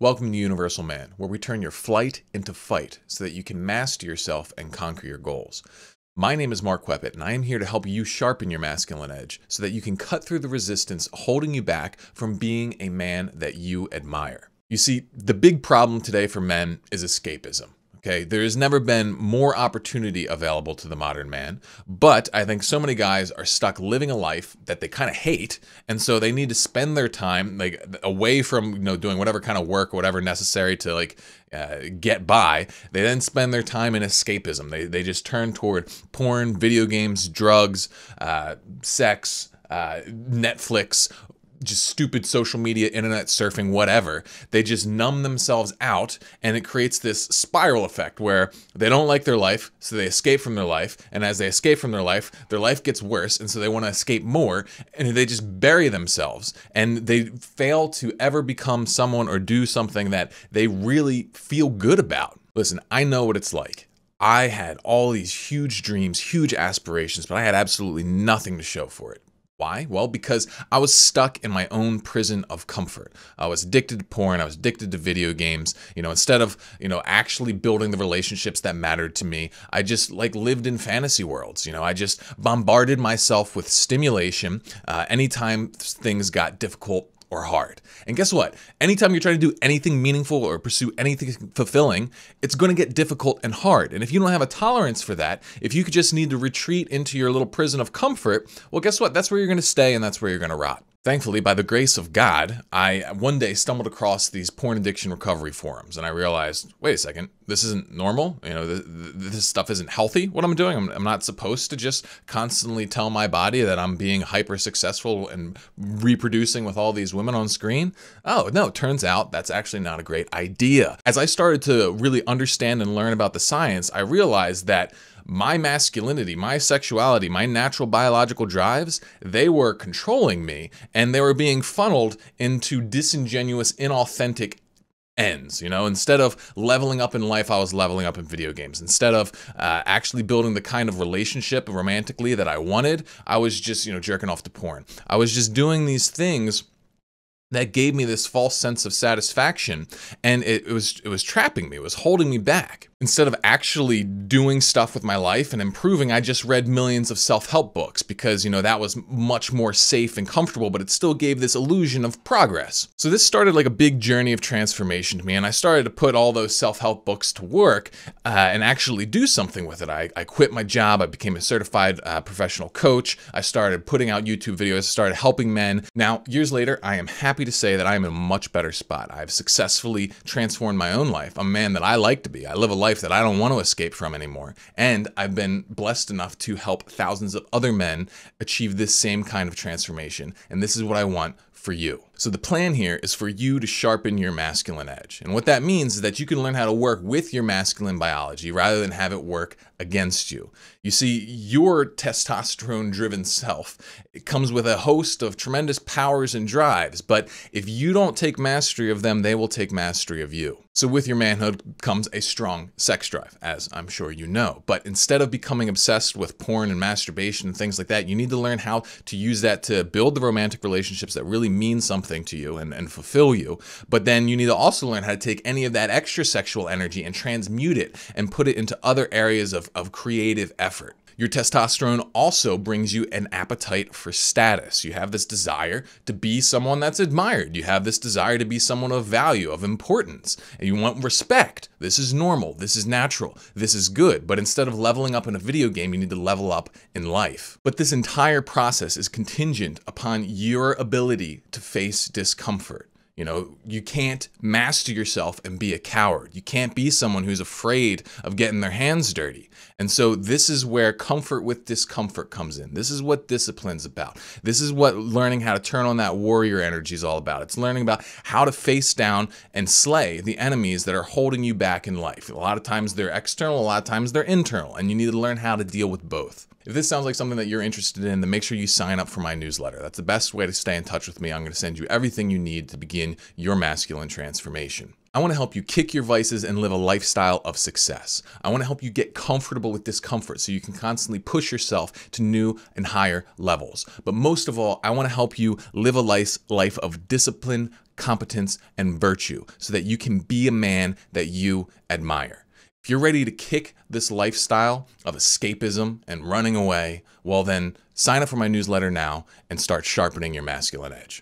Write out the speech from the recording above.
Welcome to Universal Man, where we turn your flight into fight so that you can master yourself and conquer your goals. My name is Mark Weppett, and I am here to help you sharpen your masculine edge so that you can cut through the resistance holding you back from being a man that you admire. You see, the big problem today for men is escapism. Okay, there has never been more opportunity available to the modern man, but I think so many guys are stuck living a life that they kind of hate, and so they need to spend their time away from doing whatever kind of work, whatever necessary to get by. They then spend their time in escapism. They just turn toward porn, video games, drugs, sex, Netflix, just stupid social media, internet surfing, whatever. They just numb themselves out, and it creates this spiral effect where they don't like their life, so they escape from their life, and as they escape from their life gets worse, and so they want to escape more, and they just bury themselves, and they fail to ever become someone or do something that they really feel good about. Listen, I know what it's like. I had all these huge dreams, huge aspirations, but I had absolutely nothing to show for it. Why? Well, because I was stuck in my own prison of comfort. I was addicted to porn. I was addicted to video games. Instead of, actually building the relationships that mattered to me, I just lived in fantasy worlds. I just bombarded myself with stimulation anytime things got difficult or hard. And guess what? Anytime you're trying to do anything meaningful or pursue anything fulfilling, it's going to get difficult and hard. And if you don't have a tolerance for that, if you could just need to retreat into your little prison of comfort, well, guess what? That's where you're going to stay, and that's where you're going to rot. Thankfully, by the grace of God, I one day stumbled across these porn addiction recovery forums, and I realized, wait a second, this isn't normal. This stuff isn't healthy. What I'm doing, I'm not supposed to just constantly tell my body that I'm being hyper successful and reproducing with all these women on screen. Oh, no, it turns out that's actually not a great idea. As I started to really understand and learn about the science, I realized that my masculinity, my sexuality, my natural biological drives, they were controlling me, and they were being funneled into disingenuous, inauthentic ends. Instead of leveling up in life, I was leveling up in video games. Instead of actually building the kind of relationship romantically that I wanted, I was just, jerking off to porn. I was just doing these things that gave me this false sense of satisfaction, and it was trapping me. It was holding me back. Instead of actually doing stuff with my life and improving, I just read millions of self-help books because, that was much more safe and comfortable, but it still gave this illusion of progress. So this started like a big journey of transformation to me, and I started to put all those self-help books to work and actually do something with it. I quit my job. I became a certified professional coach. I started putting out YouTube videos, started helping men. Now, years later, I am happy to say that I am in a much better spot. I've successfully transformed my own life. I'm a man that I like to be. I live a life that I don't want to escape from anymore. And I've been blessed enough to help thousands of other men achieve this same kind of transformation. And this is what I want for you. So the plan here is for you to sharpen your masculine edge. And what that means is that you can learn how to work with your masculine biology rather than have it work against you. You see, your testosterone-driven self, it comes with a host of tremendous powers and drives, but if you don't take mastery of them, they will take mastery of you. So with your manhood comes a strong sex drive, as I'm sure you know. But instead of becoming obsessed with porn and masturbation and things like that, you need to learn how to use that to build the romantic relationships that really mean something to you and fulfill you. But then you need to also learn how to take any of that extra sexual energy and transmute it and put it into other areas of creative effort. Your testosterone also brings you an appetite for status. You have this desire to be someone that's admired. You have this desire to be someone of value, of importance, and you want respect. This is normal. This is natural. This is good. But instead of leveling up in a video game, you need to level up in life. But this entire process is contingent upon your ability to face discomfort. You can't master yourself and be a coward. You can't be someone who's afraid of getting their hands dirty. And so this is where comfort with discomfort comes in. This is what discipline's about. This is what learning how to turn on that warrior energy is all about. It's learning about how to face down and slay the enemies that are holding you back in life. A lot of times they're external, a lot of times they're internal, and you need to learn how to deal with both. If this sounds like something that you're interested in, then make sure you sign up for my newsletter. That's the best way to stay in touch with me. I'm going to send you everything you need to begin your masculine transformation. I want to help you kick your vices and live a lifestyle of success. I want to help you get comfortable with discomfort so you can constantly push yourself to new and higher levels. But most of all, I want to help you live a life of discipline, competence, and virtue so that you can be a man that you admire. If you're ready to kick this lifestyle of escapism and running away, well then sign up for my newsletter now and start sharpening your masculine edge.